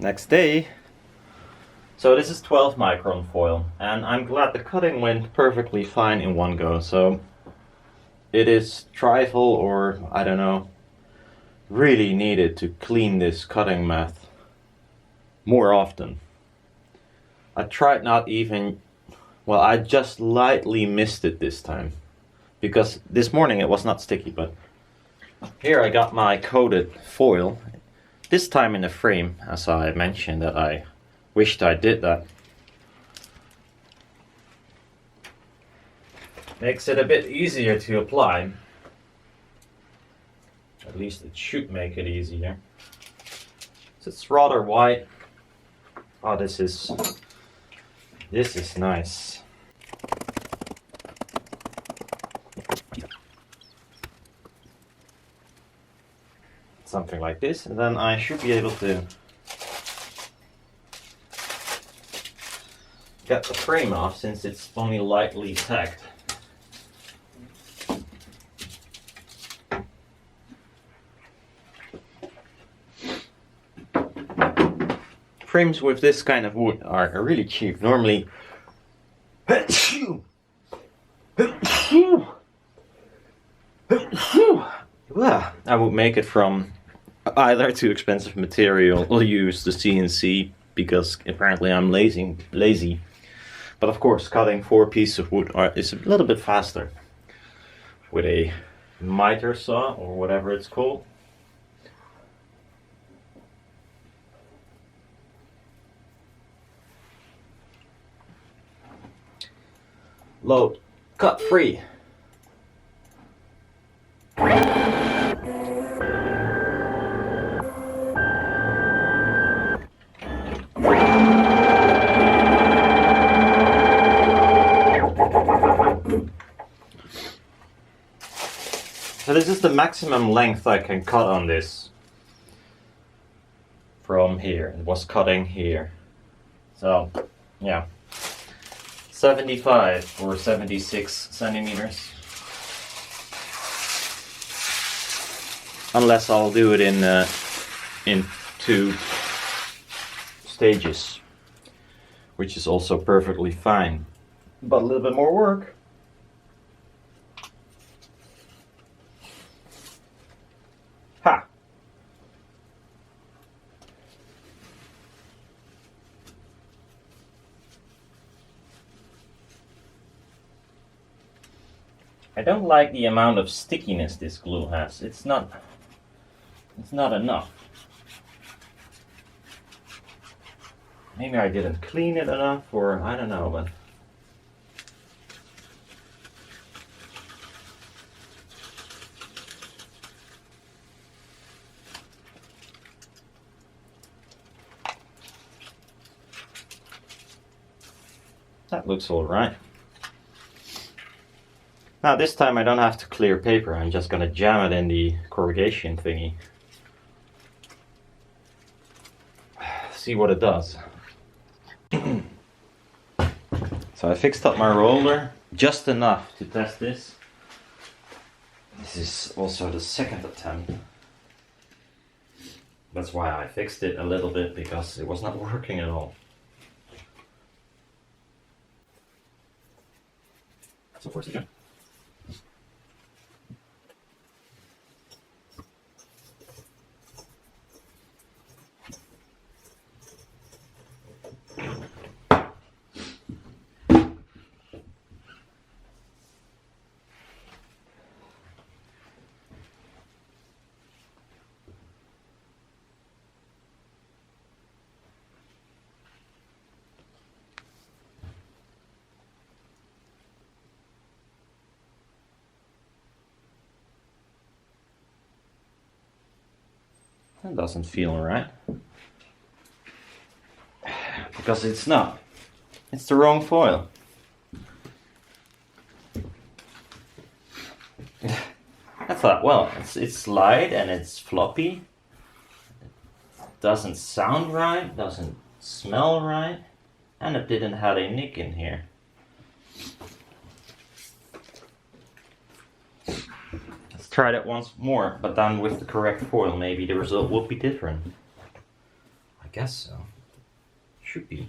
Next day. So this is 12 micron foil, and I'm glad the cutting went perfectly fine in one go. So it is trifle, or I don't know, really needed to clean this cutting mat more often. I tried not even, well, I just lightly missed it this time, because this morning it was not sticky, but here I got my coated foil, this time in the frame, as I mentioned that I wished I did that. Makes it a bit easier to apply. At least it should make it easier. So it's rather white. Oh, this is nice. Something like this, and then I should be able to get the frame off since it's only lightly tacked. Frames with this kind of wood are really cheap. Normally, I would make it from either too expensive material or use the CNC, because apparently I'm lazy. But of course, cutting 4 pieces of wood is a little bit faster with a miter saw or whatever it's called. Load, cut free. So this is the maximum length I can cut on this from here. It was cutting here. So, yeah. 75 or 76 centimeters. Unless I'll do it in 2 stages, which is also perfectly fine, but a little bit more work. Ha! I don't like the amount of stickiness this glue has. It's not enough. Maybe I didn't clean it enough, or I don't know, but that looks all right. Now this time I don't have to clear paper, I'm just gonna jam it in the corrugation thingy. See what it does. So I fixed up my roller just enough to test this. This is also the second attempt. That's why I fixed it a little bit, because it was not working at all. So force again. That doesn't feel right. Because it's not. It's the wrong foil. I thought, well, it's light and it's floppy. It doesn't sound right, doesn't smell right, and it didn't have a nick in here. Let's try that once more, but then with the correct foil. Maybe the result will be different. I guess so. Should be.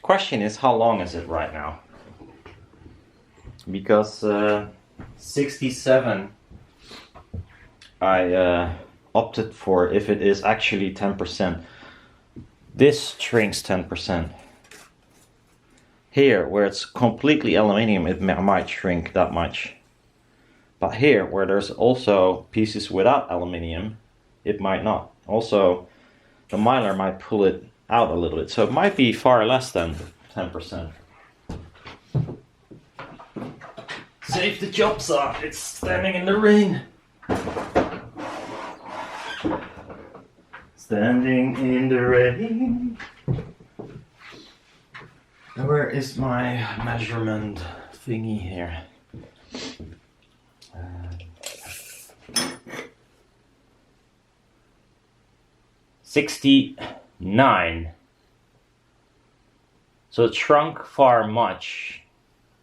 Question is, how long is it right now? Because 67 I opted for if it is actually 10%. This shrinks 10%. Here, where it's completely aluminium, it might shrink that much. But here, where there's also pieces without aluminium, it might not. Also, the mylar might pull it out a little bit, so it might be far less than 10%. Save the job saw, it's standing in the rain. Standing in the rain. And where is my measurement thingy here? 69. So it shrunk far much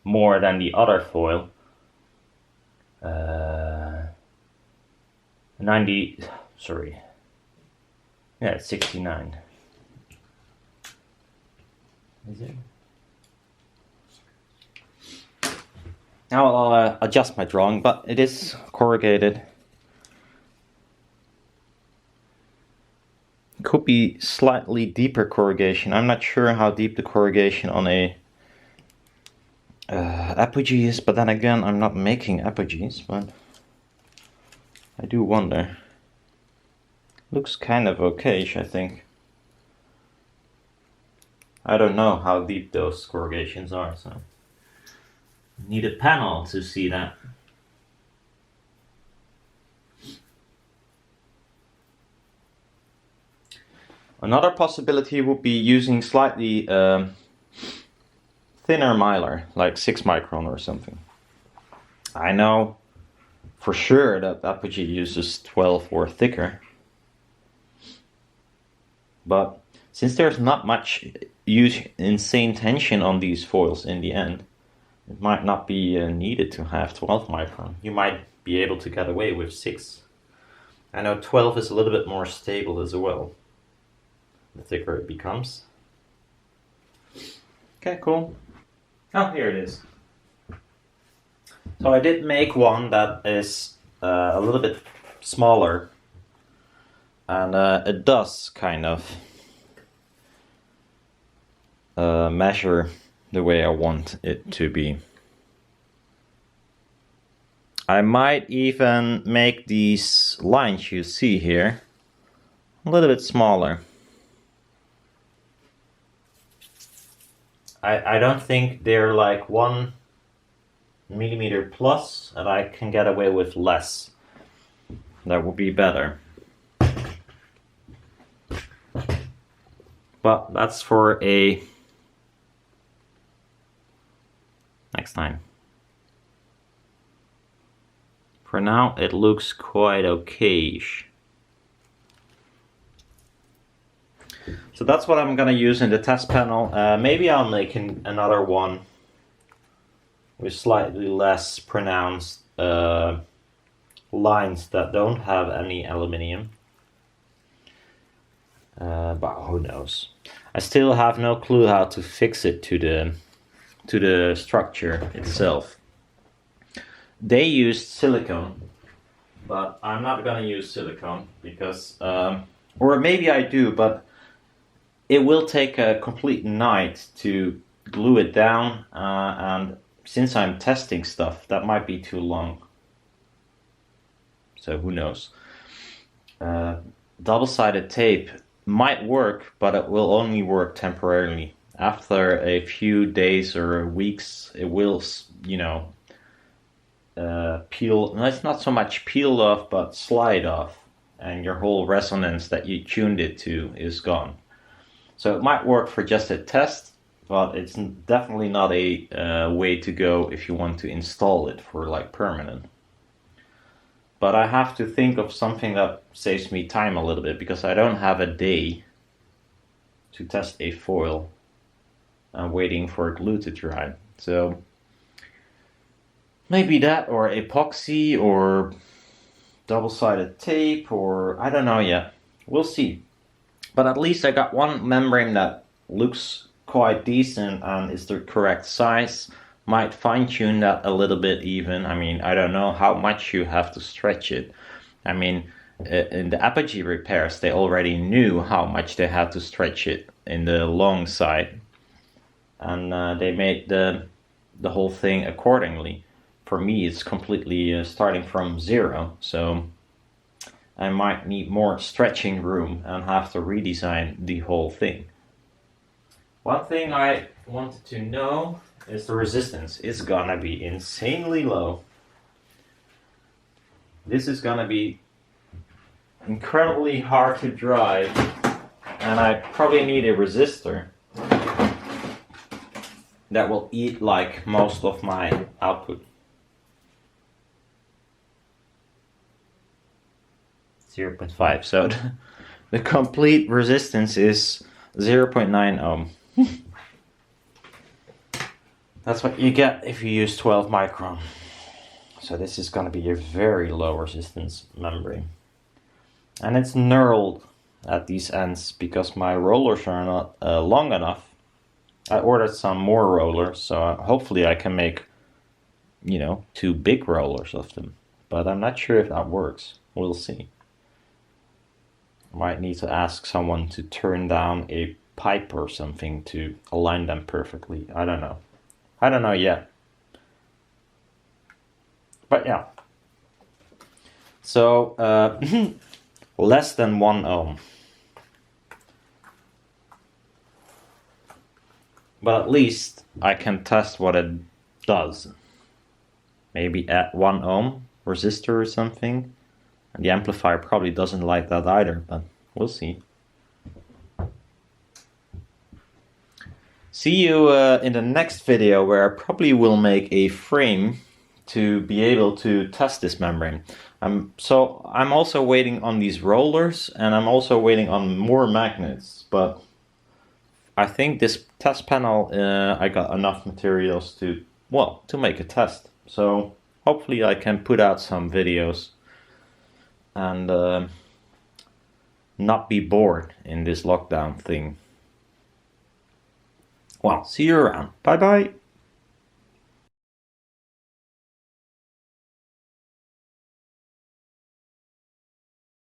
more than the other foil. 90, sorry. Yeah, it's 69. Is it? Now I'll adjust my drawing, but it is corrugated. Could be slightly deeper corrugation. I'm not sure how deep the corrugation on a Apogee is, but then again, I'm not making Apogees, but I do wonder. Looks kind of okayish, I think. I don't know how deep those corrugations are, so need a panel to see that. Another possibility would be using slightly thinner mylar, like 6 micron or something. I know for sure that Apogee uses 12 or thicker, but since there's not much insane tension on these foils in the end, it might not be needed to have 12 micron. You might be able to get away with 6. I know 12 is a little bit more stable as well, the thicker it becomes. Okay, cool. Oh, here it is. So I did make one that is a little bit smaller, and it does kind of measure the way I want it to be. I might even make these lines you see here a little bit smaller. I don't think they're like 1 millimeter plus, and I can get away with less. That would be better. But that's for a next time. For now, it looks quite okayish. So that's what I'm gonna use in the test panel. Maybe I'll make another one with slightly less pronounced lines that don't have any aluminium. But who knows? I still have no clue how to fix it to the structure itself. They used silicone, but I'm not gonna use silicone because, or maybe I do, but it will take a complete night to glue it down, and since I'm testing stuff, that might be too long. So who knows? Double-sided tape might work, but it will only work temporarily. After a few days or weeks, it will, you know, peel. No, it's not so much peel off, but slide off, and your whole resonance that you tuned it to is gone. So it might work for just a test, but it's definitely not a way to go if you want to install it for like permanent. but I have to think of something that saves me time a little bit, because I don't have a day to test a foil. I'm waiting for glue to dry. So maybe that, or epoxy, or double-sided tape, or I don't know yet. We'll see. But at least I got one membrane that looks quite decent and is the correct size. Might fine-tune that a little bit even. I mean, I don't know how much you have to stretch it. I mean, in the Apogee repairs, they already knew how much they had to stretch it in the long side. And they made the whole thing accordingly. For me, it's completely starting from zero, so I might need more stretching room and have to redesign the whole thing. One thing I wanted to know is the resistance. It's gonna be insanely low. This is gonna be incredibly hard to drive, and I probably need a resistor that will eat like most of my output. 0.5, so the complete resistance is 0.9 ohm. That's what you get if you use 12 micron. So this is going to be a very low resistance membrane. And it's knurled at these ends because my rollers are not long enough. I ordered some more rollers, so hopefully I can make, 2 big rollers of them. But I'm not sure if that works. We'll see. Might need to ask someone to turn down a pipe or something to align them perfectly. I don't know. I don't know yet. But yeah. So, less than 1 ohm. But at least I can test what it does. Maybe at 1 ohm resistor or something. And the amplifier probably doesn't like that either, but we'll see. See you in the next video, where I probably will make a frame to be able to test this membrane. So I'm also waiting on these rollers, and I'm also waiting on more magnets, but I think this test panel, I got enough materials to make a test. So hopefully I can put out some videos and not be bored in this lockdown thing. Well, see you around. Bye bye.